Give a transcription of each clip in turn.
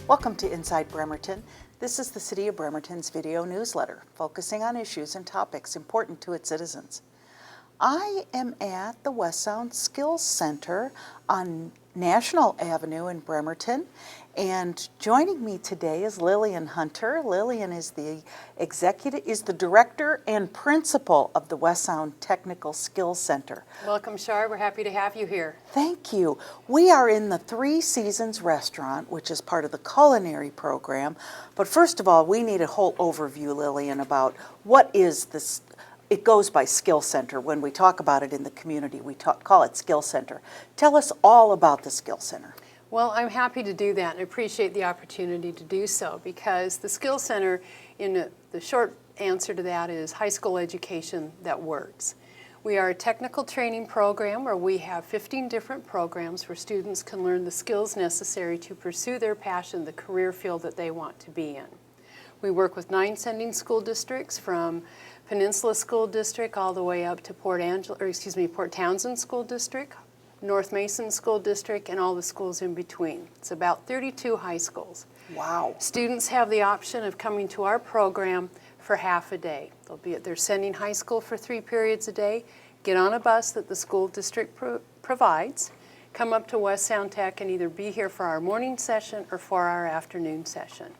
Welcome to Inside Bremerton. This is the City of Bremerton's video newsletter, focusing on issues and topics important to its citizens. I am at the West Sound Skills Center on National Avenue in Bremerton, and joining me today is Lillian Hunter. Lillian is the director and principal of the West Sound Technical Skills Center. Welcome, Char. We're happy to have you here. Thank you. We are in the Three Seasons restaurant, which is part of the culinary program. But first of all, we need a whole overview, Lillian, about what is this. It goes by Skill Center. When we talk about it in the community, we call it Skill Center. Tell us all about the Skill Center. Well, I'm happy to do that and appreciate the opportunity to do so, because the Skill Center, the short answer to that is high school education that works. We are a technical training program where we have 15 different programs where students can learn the skills necessary to pursue their passion, the career field that they want to be in. We work with 9 sending school districts, from Peninsula School District all the way up to Port Townsend School District, North Mason School District, and all the schools in between. It's about 32 high schools. Wow. Students have the option of coming to our program for half a day. They'll be at their sending high school for 3 periods a day, get on a bus that the school district provides, come up to West Sound Tech and either be here for our morning session or for our afternoon session.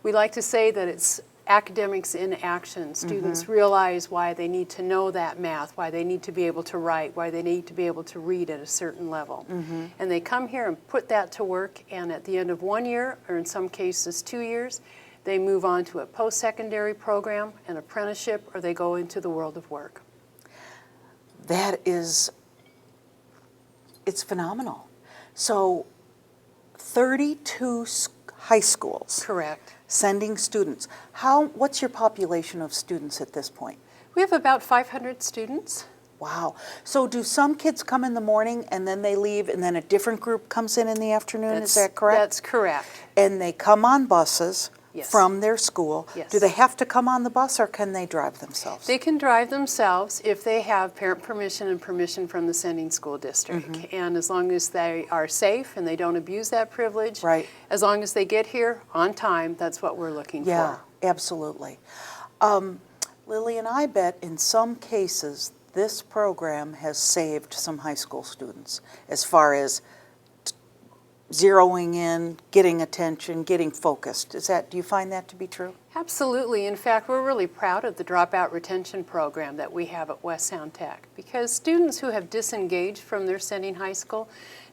We like to say that it's academics in action. Students realize why they need to know that math, why they need to be able to write, why they need to be able to read at a certain level. And they come here and put that to work, and at the end of 1 year, or in some cases 2 years, they move on to a post-secondary program, an apprenticeship, or they go into the world of work. It's phenomenal. So 32 high schools. Correct. Sending students. What's your population of students at this point? We have about 500 students. Wow. So do some kids come in the morning and then they leave and then a different group comes in the afternoon? Is that correct? That's correct. And they come on buses from their school. Yes. Do they have to come on the bus, or can they drive themselves? They can drive themselves if they have parent permission and permission from the sending school district. And as long as they are safe and they don't abuse that privilege, as long as they get here on time, that's what we're looking for. Yeah, absolutely. Lillian, I bet in some cases this program has saved some high school students as far as zeroing in, getting attention, getting focused. Do you find that to be true? Absolutely. In fact, we're really proud of the dropout retention program that we have at West Sound Tech, because students who have disengaged from their sending high school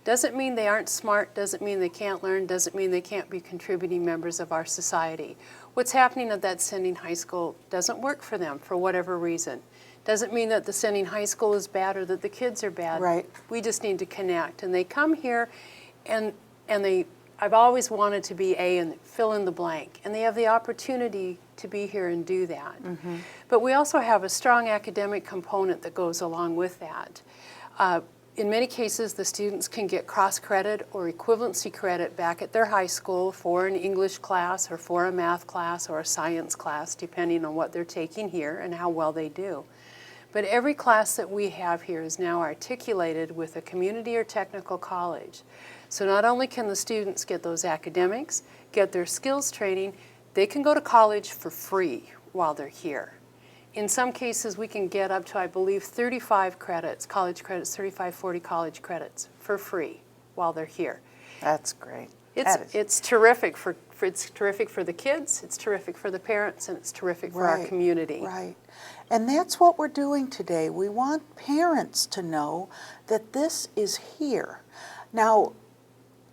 doesn't mean they aren't smart, doesn't mean they can't learn, doesn't mean they can't be contributing members of our society. What's happening at that sending high school doesn't work for them for whatever reason. Doesn't mean that the sending high school is bad or that the kids are bad. Right. We just need to connect. And they come here and I've always wanted to be A and fill in the blank, and they have the opportunity to be here and do that. But we also have a strong academic component that goes along with that. In many cases, the students can get cross-credit or equivalency credit back at their high school for an English class or for a math class or a science class, depending on what they're taking here and how well they do. But every class that we have here is now articulated with a community or technical college. So not only can the students get those academics, get their skills training, they can go to college for free while they're here. In some cases, we can get up to, I believe, 35 credits, college credits, 35, 40 college credits for free while they're here. That's great. It's terrific it's terrific for the kids, it's terrific for the parents, and it's terrific for our community. Right. And that's what we're doing today. We want parents to know that this is here. Now,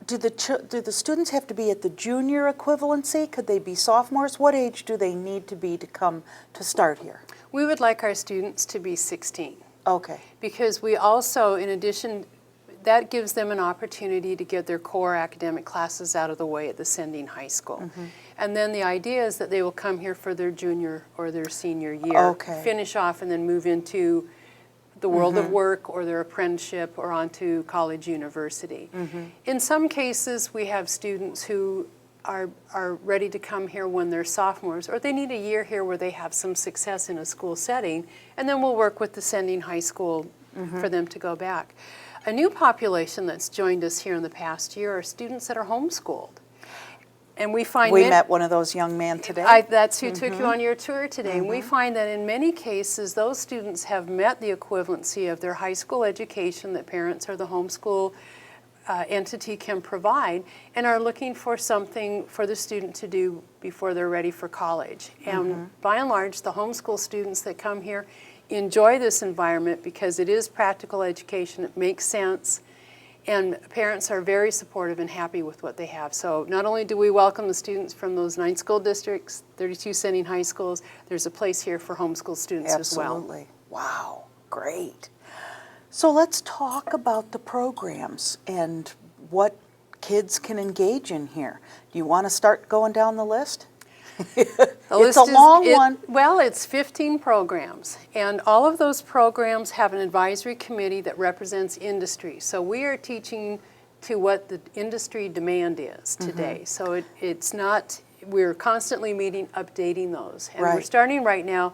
do the students have to be at the junior equivalency? Could they be sophomores? What age do they need to be to start here? We would like our students to be 16. Okay. Because we also, in addition, that gives them an opportunity to get their core academic classes out of the way at the sending high school. And then the idea is that they will come here for their junior or their senior year, finish off, and then move into the world of work or their apprenticeship or onto college, university. In some cases, we have students who are ready to come here when they're sophomores, or they need a year here where they have some success in a school setting, and then we'll work with the sending high school for them to go back. A new population that's joined us here in the past year are students that are homeschooled. And we find We met one of those young men today. that's who took you on your tour today. And we find that in many cases, those students have met the equivalency of their high school education that parents or the homeschool entity can provide, and are looking for something for the student to do before they're ready for college. And by and large, the homeschool students that come here enjoy this environment because it is practical education, it makes sense, and parents are very supportive and happy with what they have. So not only do we welcome the students from those 9 school districts, 32 sending high schools, there's a place here for homeschool students as well. Absolutely. Wow, great. So let's talk about the programs and what kids can engage in here. Do you want to start going down the list? It's a long one. Well, it's 15 programs, and all of those programs have an advisory committee that represents industry. So we are teaching to what the industry demand is today. So it's not, we're constantly meeting, updating those. And we're starting right now,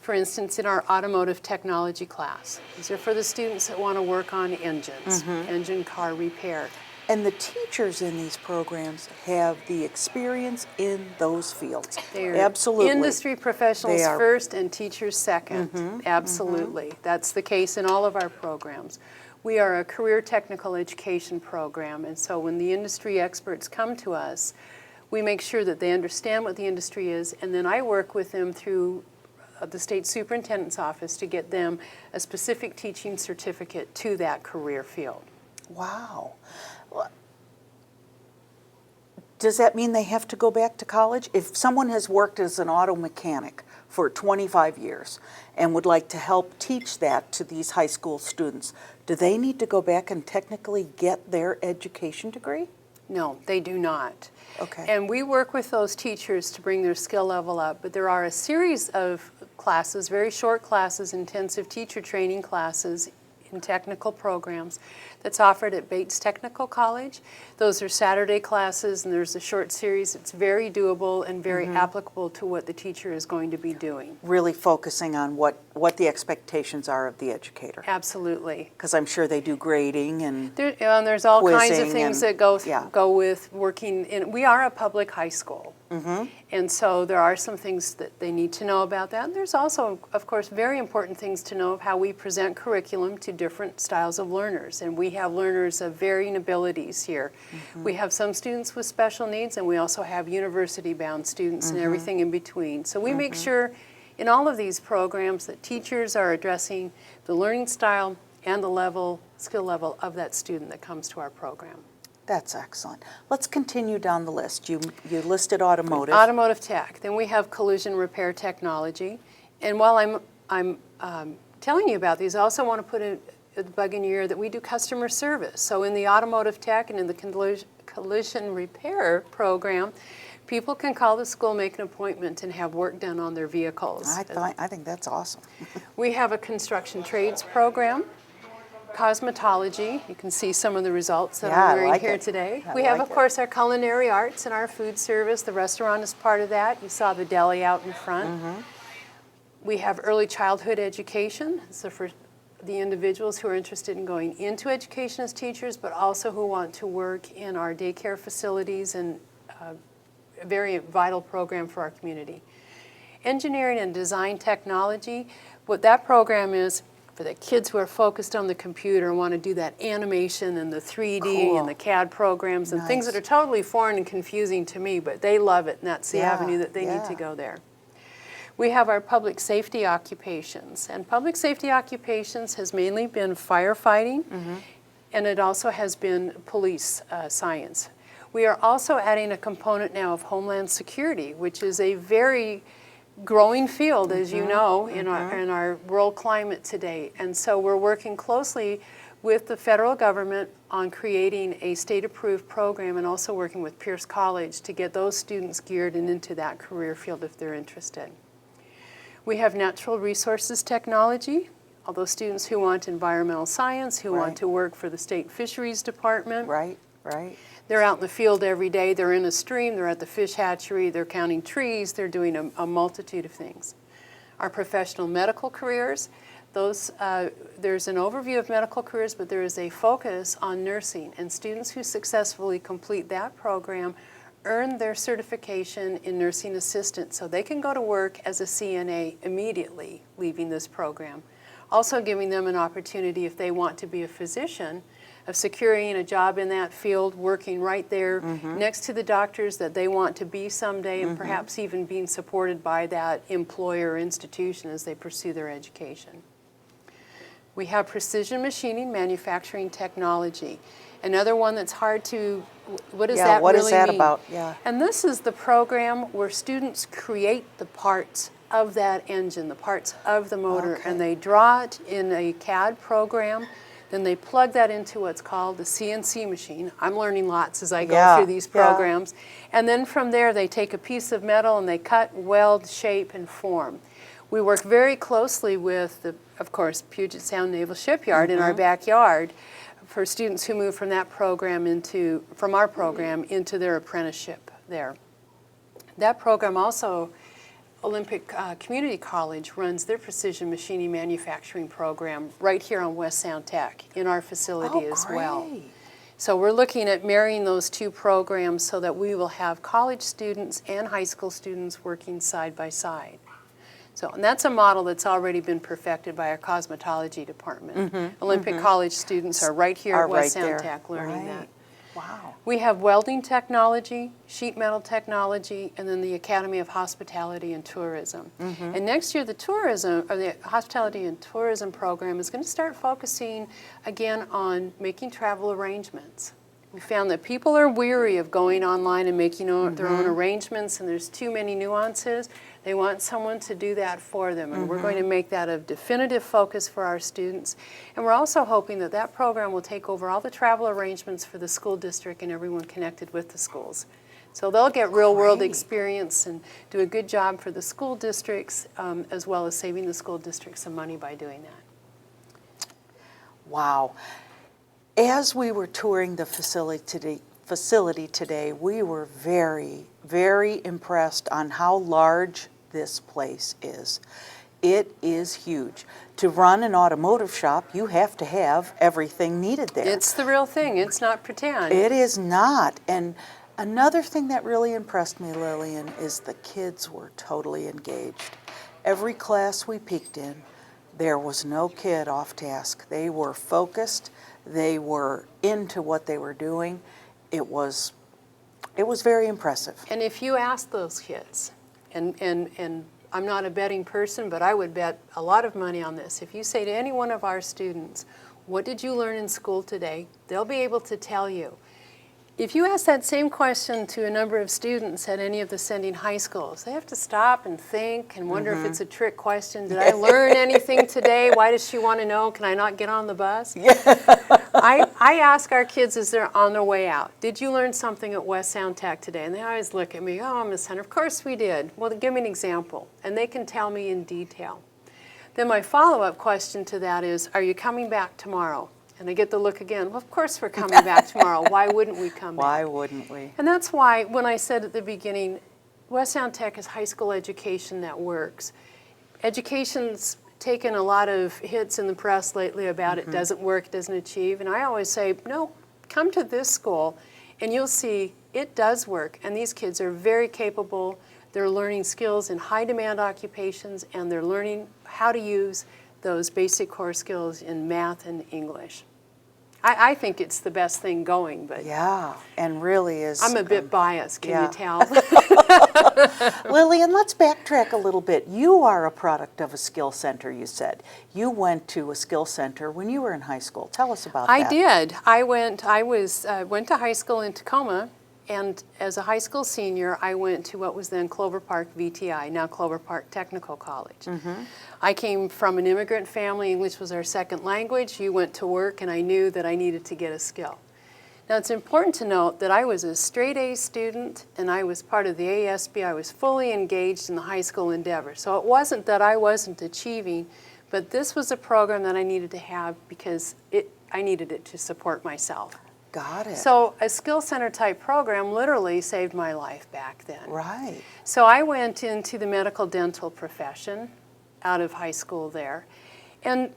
for instance, in our automotive technology class. These are for the students that want to work on engines, engine car repair. And the teachers in these programs have the experience in those fields. They're Absolutely. industry professionals They are. first and teachers second. Absolutely. That's the case in all of our programs. We are a career technical education program, and so when the industry experts come to us, we make sure that they understand what the industry is, and then I work with them through the state superintendent's office to get them a specific teaching certificate to that career field. Wow. Well, does that mean they have to go back to college? If someone has worked as an auto mechanic for 25 years and would like to help teach that to these high school students, do they need to go back and technically get their education degree? No, they do not. Okay. And we work with those teachers to bring their skill level up, but there are a series of classes, very short classes, intensive teacher training classes in technical programs that's offered at Bates Technical College. Those are Saturday classes, and there's a short series. It's very doable and very applicable to what the teacher is going to be doing. Really focusing on what the expectations are of the educator. Absolutely. Because I'm sure they do grading and And there's all kinds of quizzing things and- that go with working in. We are a public high school, and so there are some things that they need to know about that. And there's also, of course, very important things to know of how we present curriculum to different styles of learners. And we have learners of varying abilities here. We have some students with special needs, and we also have university-bound students and everything in between. So we make sure in all of these programs that teachers are addressing the learning style and the skill level of that student that comes to our program. That's excellent. Let's continue down the list. You listed automotive. Automotive tech. Then we have collision repair technology. And while I'm telling you about these, I also want to put a bug in your ear that we do customer service. So in the automotive tech and in the collision repair program, people can call the school, make an appointment, and have work done on their vehicles. I think that's awesome. We have a construction trades program, cosmetology. You can see some of the results that I'm wearing here today. We have, of course, our culinary arts and our food service. The restaurant is part of that. You saw the deli out in front. We have early childhood education. So for the individuals who are interested in going into education as teachers, but also who want to work in our daycare facilities, and a very vital program for our community. Engineering and design technology, what that program is for the kids who are focused on the computer and want to do that animation and the 3D and the CAD programs and things that are totally foreign and confusing to me, but they love it, and that's the avenue that they need to go there. We have our public safety occupations, and public safety occupations has mainly been firefighting, and it also has been police science. We are also adding a component now of homeland security, which is a very growing field, as you know, in our world climate today. And so we're working closely with the federal government on creating a state-approved program, and also working with Pierce College to get those students geared and into that career field if they're interested. We have natural resources technology, all those students who want environmental science, who want to work for the state fisheries department. Right. They're out in the field every day, they're in a stream, they're at the fish hatchery, they're counting trees, they're doing a multitude of things. Our professional medical careers, there's an overview of medical careers, but there is a focus on nursing, and students who successfully complete that program earn their certification in nursing assistant so they can go to work as a CNA immediately leaving this program. Also giving them an opportunity, if they want to be a physician, of securing a job in that field, working right there next to the doctors that they want to be someday, and perhaps even being supported by that employer or institution as they pursue their education. We have precision machining, manufacturing technology. Another one that's hard to, what does that really mean? what is that about? Yeah. And this is the program where students create the parts of that engine, the parts of the motor, and they draw it in a CAD program. Then they plug that into what's called the CNC machine. I'm learning lots as I go through these programs. And then from there, they take a piece of metal and they cut, weld, shape, and form. We work very closely with, of course, Puget Sound Naval Shipyard in our backyard for students who move from that program from our program into their apprenticeship there. That program also, Olympic Community College runs their precision machining manufacturing program right here on West Sound Tech in our facility as well. So we're looking at marrying those two programs so that we will have college students and high school students working side by side. So, and that's a model that's already been perfected by our cosmetology department. Olympic College students are right here at West Sound Tech learning that. Wow. We have welding technology, sheet metal technology, and then the Academy of Hospitality and Tourism. And next year, the Hospitality and Tourism program is going to start focusing again on making travel arrangements. We found that people are weary of going online and making their own arrangements, and there's too many nuances. They want someone to do that for them, and we're going to make that a definitive focus for our students. And we're also hoping that that program will take over all the travel arrangements for the school district and everyone connected with the schools. So they'll get real-world experience and do a good job for the school districts, as well as saving the school districts some money by doing that. Wow. As we were touring the facility today, we were very, very impressed on how large this place is. It is huge. To run an automotive shop, you have to have everything needed there. It's the real thing. It's not pretend. It is not. And another thing that really impressed me, Lillian, is the kids were totally engaged. Every class we peeked in, there was no kid off task. They were focused. They were into what they were doing. It was very impressive. And if you ask those kids, and I'm not a betting person, but I would bet a lot of money on this. If you say to any one of our students, what did you learn in school today? They'll be able to tell you. If you ask that same question to a number of students at any of the sending high schools, they have to stop and think and wonder if it's a trick question. Did I learn anything today? Why does she want to know? Can I not get on the bus? I ask our kids as they're on their way out, did you learn something at West Sound Tech today? And they always look at me, oh, Miss Hunter, of course we did. Well, give me an example. And they can tell me in detail. Then my follow-up question to that is, are you coming back tomorrow? And I get the look again, well, of course we're coming back tomorrow. Why wouldn't we come back? Why wouldn't we? And that's why when I said at the beginning, West Sound Tech is high school education that works. Education's taken a lot of hits in the press lately about it doesn't work, doesn't achieve. And I always say, no, come to this school and you'll see it does work. And these kids are very capable. They're learning skills in high demand occupations, and they're learning how to use those basic core skills in math and English. I think it's the best thing going, but yeah, and really is. I'm a bit biased, can you tell? Lillian, let's backtrack a little bit. You are a product of a skill center, you said. You went to a skill center when you were in high school. Tell us about that. I did. I went to high school in Tacoma, and as a high school senior, I went to what was then Clover Park VTI, now Clover Park Technical College. I came from an immigrant family. English was our second language. You went to work, and I knew that I needed to get a skill. Now, it's important to note that I was a straight A student, and I was part of the ASB. I was fully engaged in the high school endeavor. So it wasn't that I wasn't achieving, but this was a program that I needed to have because I needed it to support myself. Got it. So a skill center type program literally saved my life back then. Right. So I went into the medical dental profession out of high school there. And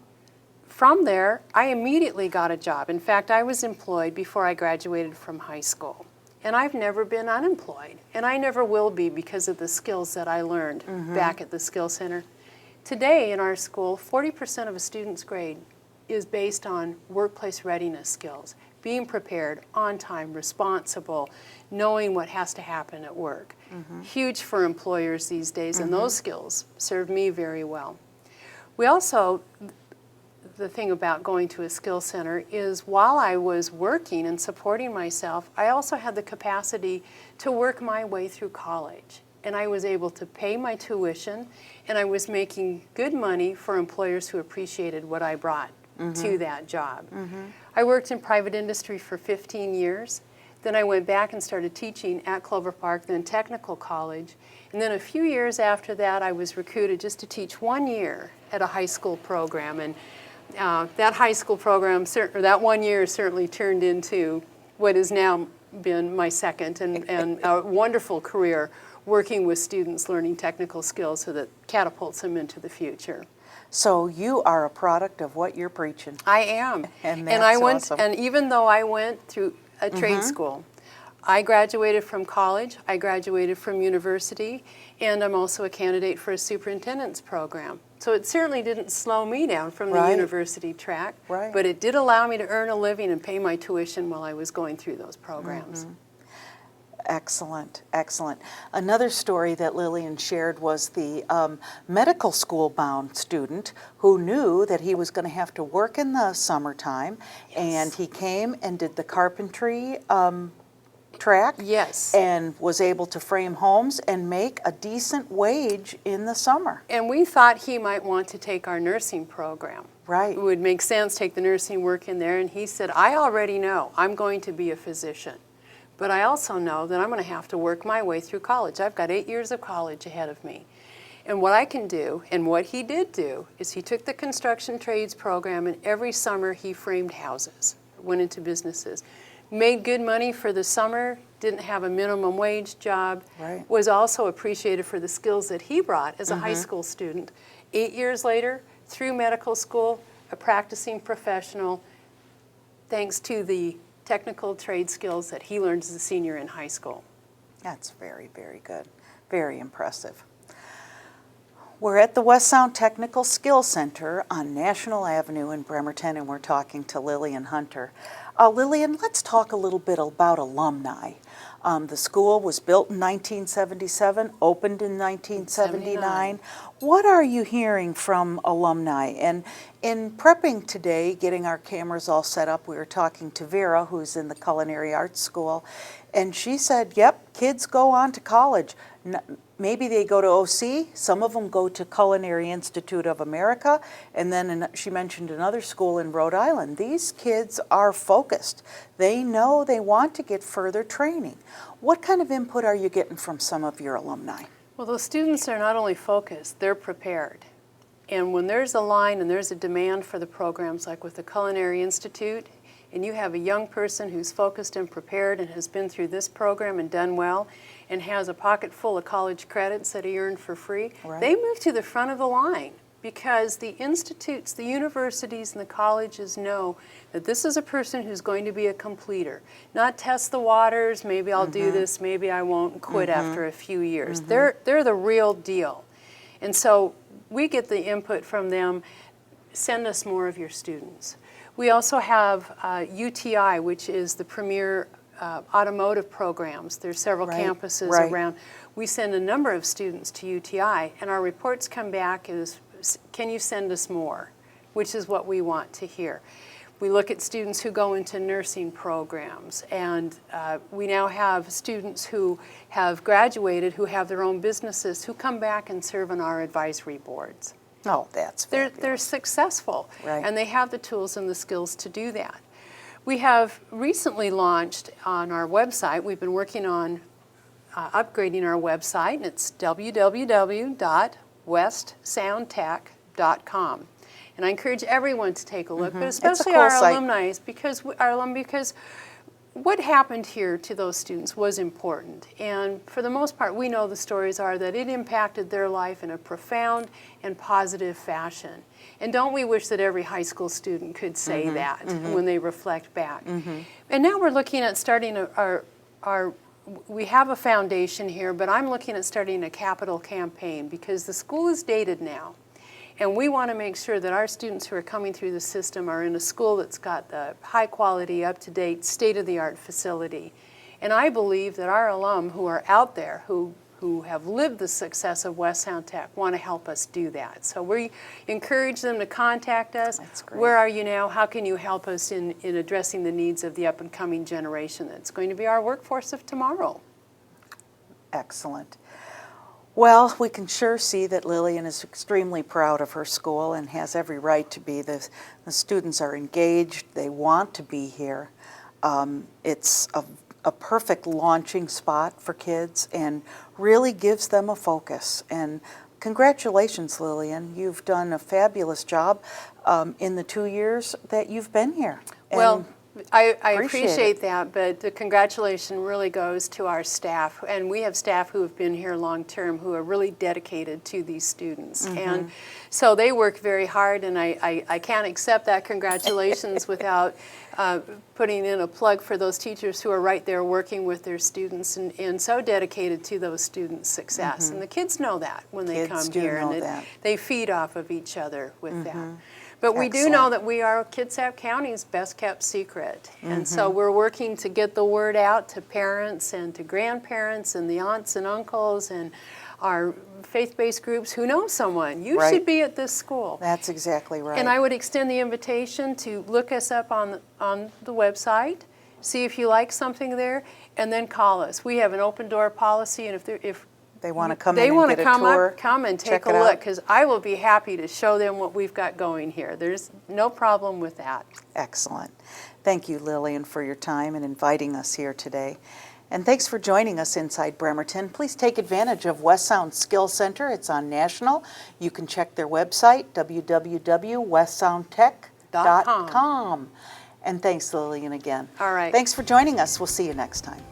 from there, I immediately got a job. In fact, I was employed before I graduated from high school. and I've never been unemployed, and I never will be because of the skills that I learned back at the Skill Center. Today in our school, 40% of a student's grade is based on workplace readiness skills, being prepared, on time, responsible, knowing what has to happen at work. Huge for employers these days, and those skills serve me very well. We also, the thing about going to a skill center is while I was working and supporting myself, I also had the capacity to work my way through college. And I was able to pay my tuition, and I was making good money for employers who appreciated what I brought to that job. I worked in private industry for 15 years. Then I went back and started teaching at Clover Park, then technical college. And then a few years after that, I was recruited just to teach 1 year at a high school program. And that high school program, that 1 year certainly turned into what has now been my second and a wonderful career working with students learning technical skills so that catapults them into the future. So you are a product of what you're preaching. I am. And I that's went, awesome. and even though I went through a trade school, I graduated from college, I graduated from university, and I'm also a candidate for a superintendent's program. So it certainly didn't slow me down from the Right. university track, Right. but it did allow me to earn a living and pay my tuition while I was going through those programs. Excellent, excellent. Another story that Lillian shared was the medical school bound student who knew that he was going to have to work in the summertime, and he came and did the carpentry track Yes. and was able to frame homes and make a decent wage in the summer. And we thought he might want to take our nursing program. Right. It would make sense, take the nursing work in there, and he said, I already know I'm going to be a physician. But I also know that I'm going to have to work my way through college. I've got 8 years of college ahead of me. And what I can do, and what he did do, is he took the construction trades program, and every summer he framed houses, went into businesses, made good money for the summer, didn't have a minimum wage job, Right. was also appreciated for the skills that he brought as a high school student. 8 years later, through medical school, a practicing professional, thanks to the technical trade skills that he learned as a senior in high school. That's very, very good. Very impressive. We're at the West Sound Technical Skills Center on National Avenue in Bremerton, and we're talking to Lillian Hunter. Lillian, let's talk a little bit about alumni. The school was built in 1977, opened in 1979. What are you hearing from alumni? And in prepping today, getting our cameras all set up, we were talking to Vera, who's in the Culinary Arts School, and she said, yep, kids go on to college. Maybe they go to OC, some of them go to Culinary Institute of America, and then she mentioned another school in Rhode Island. These kids are focused. They know they want to get further training. What kind of input are you getting from some of your alumni? Well, those students are not only focused, they're prepared. And when there's a line and there's a demand for the programs like with the Culinary Institute, and you have a young person who's focused and prepared and has been through this program and done well and has a pocket full of college credits that he earned for free, Right. they move to the front of the line because the institutes, the universities, and the colleges know that this is a person who's going to be a completer, not test the waters, maybe I'll do this, maybe I won't, and quit after a few years. They're the real deal. And so we get the input from them, send us more of your students. We also have UTI, which is the premier automotive programs. There's several Right, campuses right. around. We send a number of students to UTI, and our reports come back as, can you send us more? Which is what we want to hear. We look at students who go into nursing programs, and we now have students who have graduated, who have their own businesses, who come back and serve on our advisory boards. Oh, that's They're fabulous. successful, Right. and they have the tools and the skills to do that. We have recently launched on our website, we've been working on upgrading our website, and it's www.westsoundtech.com. And I encourage everyone to take a look, but especially cool our site. alumni, because what happened here to those students was important. And for the most part, we know the stories are that it impacted their life in a profound and positive fashion. And don't we wish that every high school student could say that when they reflect back? And now we're looking at starting our we have a foundation here, but I'm looking at starting a capital campaign because the school is dated now. And we want to make sure that our students who are coming through the system are in a school that's got the high quality, up-to-date, state-of-the-art facility. And I believe that our alum who are out there, who have lived the success of West Sound Tech, want to help us do that. So we encourage them to contact us. That's great. Where are you now? How can you help us in addressing the needs of the up-and-coming generation that's going to be our workforce of tomorrow? Excellent. Well, we can sure see that Lillian is extremely proud of her school and has every right to be. The students are engaged. They want to be here. It's a perfect launching spot for kids and really gives them a focus. And congratulations, Lillian. You've done a fabulous job in the 2 years that you've been here. Well, I appreciate appreciate that, but the congratulation really goes to our staff. And we have staff who have been here long term who are really dedicated to these students. And so they work very hard, and I can't accept that congratulations without putting in a plug for those teachers who are right there working with their students and so dedicated to those students' success. And the kids know that when they come here, and they feed off of each other with that. But we do know that we are Kitsap County's best kept secret. And so we're working to get the word out to parents and to grandparents and the aunts and uncles and our faith-based groups who know someone. You should be at this school. That's exactly right. And I would extend the invitation to look us up on the website, see if you like something there, and then call us. We have an open door policy, and if they want to come in and get a tour, come and take a look, because I will be happy to show them what we've got going here. There's no problem with that. Excellent. Thank you, Lillian, for your time and inviting us here today. And thanks for joining us inside Bremerton. Please take advantage of West Sound Skills Center. It's on National. You can check their website, www.westsoundtech.com. And thanks, Lillian, again. All right. Thanks for joining us. We'll see you next time.